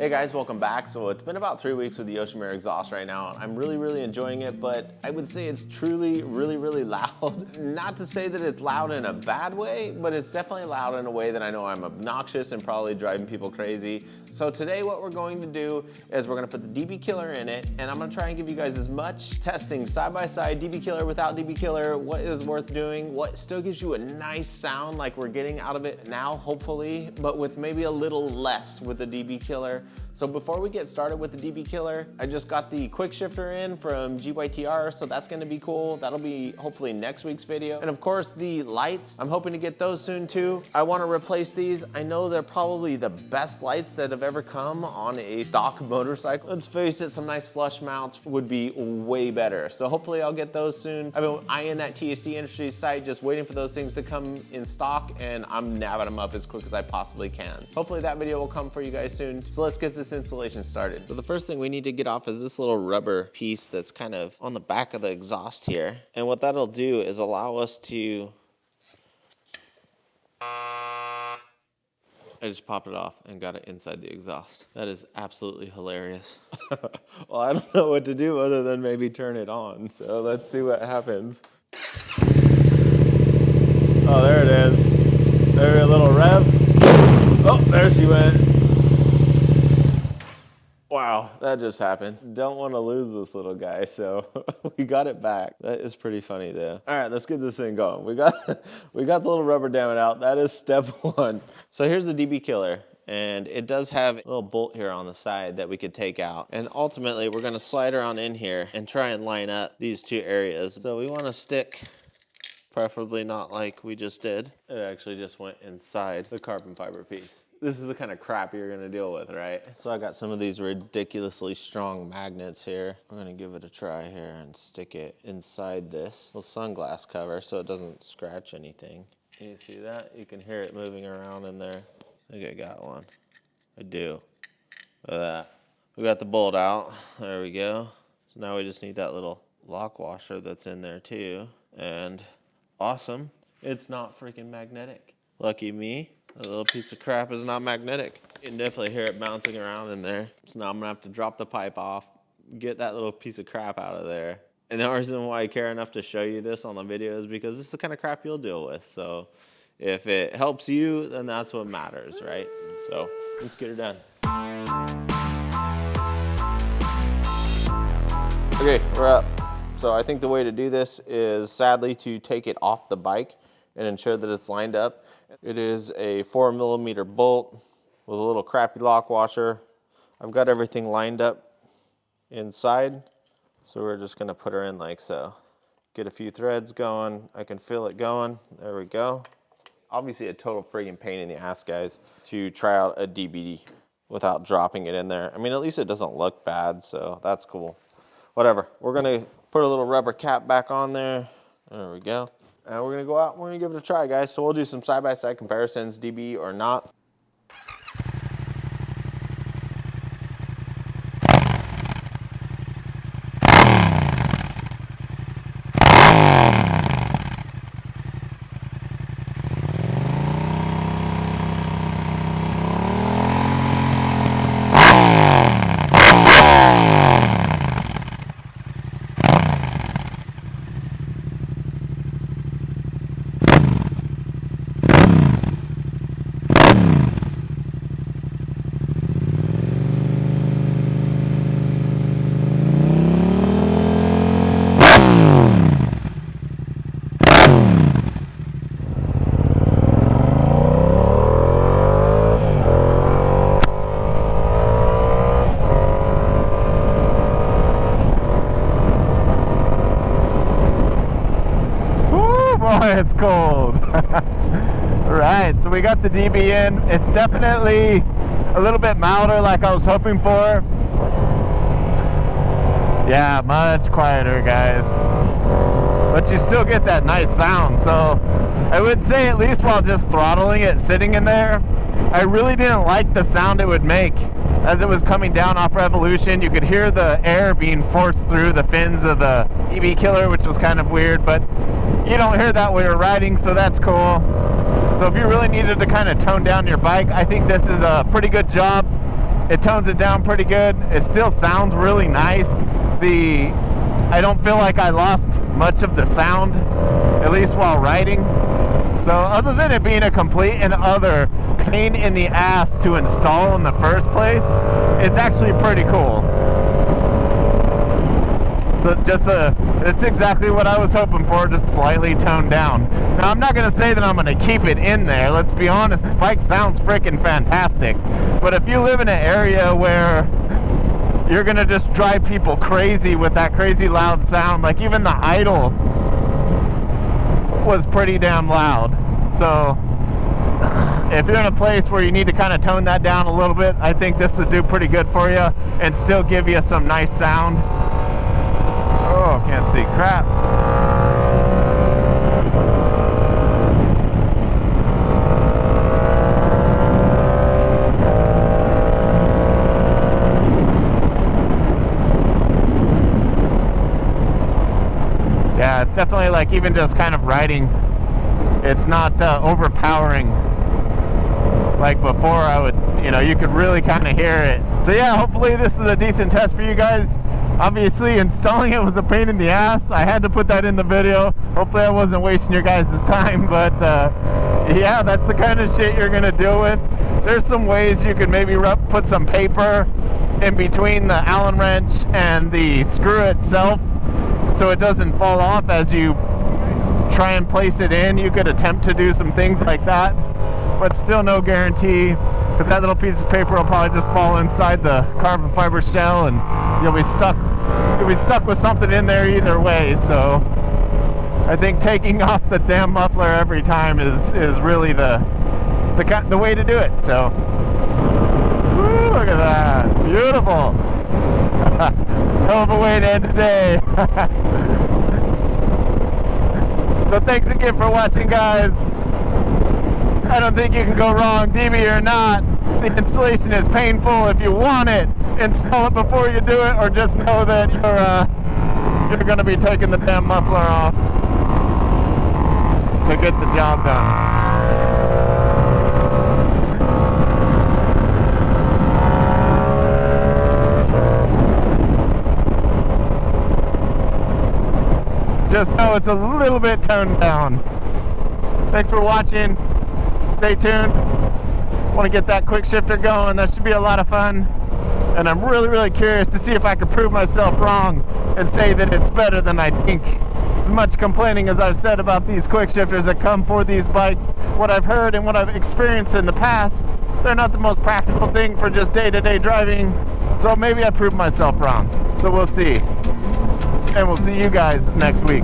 Hey guys, welcome back. So it's been about 3 weeks with the Yoshimura exhaust right now. I'm really enjoying it, but I would say it's truly really loud. Not to say that it's loud in a bad way, but it's definitely loud in a way that I know I'm obnoxious and probably driving people crazy. So today what we're going to do is we're gonna put the DB killer in it, and I'm gonna try and give you guys as much testing side by side, DB killer without DB killer, what is worth doing, what still gives you a nice sound like we're getting out of it now, hopefully, but with maybe a little less with the DB killer. So before we get started with the DB killer, I just got the quick shifter in from GYTR, so that's gonna be cool. That'll be hopefully next week's video. And of course the lights, I'm hoping to get those soon too. I wanna replace these. I know they're probably the best lights that have ever come on a stock motorcycle. Let's face it, some nice flush mounts would be way better. So hopefully I'll get those soon. I've been eyeing that TSD Industries site, just waiting for those things to come in stock, and I'm nabbing them up as quick as I possibly can. Hopefully that video will come for you guys soon. So let's get this installation started. So the first thing we need to get off is this little rubber piece that's kind of on the back of the exhaust here. And what that'll do is allow us to... I just popped it off and got it inside the exhaust. That is absolutely hilarious. Well, I don't know what to do other than maybe turn it on. So let's see what happens. Oh, there it is. There, a little rev. Oh, there she went. Wow, that just happened. Don't want to lose this little guy, so we got it back. That is pretty funny though. All right, let's get this thing going. We got the little rubber damn it out. That is step one. So here's the DB killer, and it does have a little bolt here on the side that we could take out. And ultimately, we're gonna slide around in here and try and line up these two areas. So we wanna stick, preferably not like we just did. It actually just went inside the carbon fiber piece. This is the kind of crap you're gonna deal with, right? So I got some of these ridiculously strong magnets here. I'm gonna give it a try here and stick it inside this little sunglass cover so it doesn't scratch anything. Can you see that? You can hear it moving around in there. I think I got one. I do. Look at that. We got the bolt out. There we go. So now we just need that little lock washer that's in there too. And awesome, it's not freaking magnetic. Lucky me. A little piece of crap is not magnetic. You can definitely hear it bouncing around in there. So now I'm gonna have to drop the pipe off, get that little piece of crap out of there. And the reason why I care enough to show you this on the video is because this is the kind of crap you'll deal with. So if it helps you, then that's what matters, right? So let's get her done. Okay, we're up. So I think the way to do this is sadly to take it off the bike and ensure that it's lined up. It is a 4mm bolt with a little crappy lock washer. I've got everything lined up inside, so we're just gonna put her in like so. Get a few threads going. I can feel it going. There we go. Obviously a total friggin' pain in the ass, guys, to try out a DBD without dropping it in there. I mean, at least it doesn't look bad, so that's cool. Whatever. We're gonna put a little rubber cap back on there. There we go. And we're gonna go out, we're gonna give it a try, guys. So we'll do some side-by-side comparisons, DB or not. It's cold. All right, so we got the DB in. It's definitely a little bit milder like I was hoping for. Yeah, much quieter, guys. But you still get that nice sound. So I would say, at least while just throttling it, sitting in there, I really didn't like the sound it would make. As it was coming down off revolution, you could hear the air being forced through the fins of the DB killer, which was kind of weird, but you don't hear that when you're riding, so that's cool. So if you really needed to kind of tone down your bike, I think this is a pretty good job. it tones it down pretty good. It still sounds really nice. I don't feel like I lost much of the sound, at least while riding. So other than it being a complete and utter pain in the ass to install in the first place, it's actually pretty cool. So it's exactly what I was hoping for, just slightly toned down. Now, I'm not going to say that I'm going to keep it in there. Let's be honest, the bike sounds freaking fantastic. But if you live in an area where you're going to just drive people crazy with that crazy loud sound, like even the idle was pretty damn loud. So if you're in a place where you need to kind of tone that down a little bit, I think this would do pretty good for you and still give you some nice sound. Oh, can't see crap. Yeah, it's definitely like even just kind of riding, it's not overpowering like before. I would, you could really kind of hear it. So yeah, hopefully this is a decent test for you guys. Obviously, installing it was a pain in the ass. I had to put that in the video. Hopefully I wasn't wasting your guys' time, but yeah, that's the kind of shit you're gonna deal with. There's some ways you could maybe put some paper in between the Allen wrench and the screw itself so it doesn't fall off as you try and place it in. You could attempt to do some things like that, but still no guarantee, because that little piece of paper will probably just fall inside the carbon fiber shell and you'll be stuck with something in there either way. So I think taking off the damn muffler every time is really the way to do it. So woo, look at that, beautiful. Hell of a way to end the day. So thanks again for watching, guys. I don't think you can go wrong, DB or not. The installation is painful. If you want it, install it before you do it, or just know that you're going to be taking the damn muffler off to get the job done. Just know it's a little bit toned down. Thanks for watching. Stay tuned. Want to get that quick shifter going. That should be a lot of fun. And I'm really curious to see if I can prove myself wrong and say that it's better than I think. As much complaining as I've said about these quick shifters that come for these bikes, what I've heard and what I've experienced in the past, they're not the most practical thing for just day-to-day driving. So maybe I proved myself wrong. So we'll see. And we'll see you guys next week.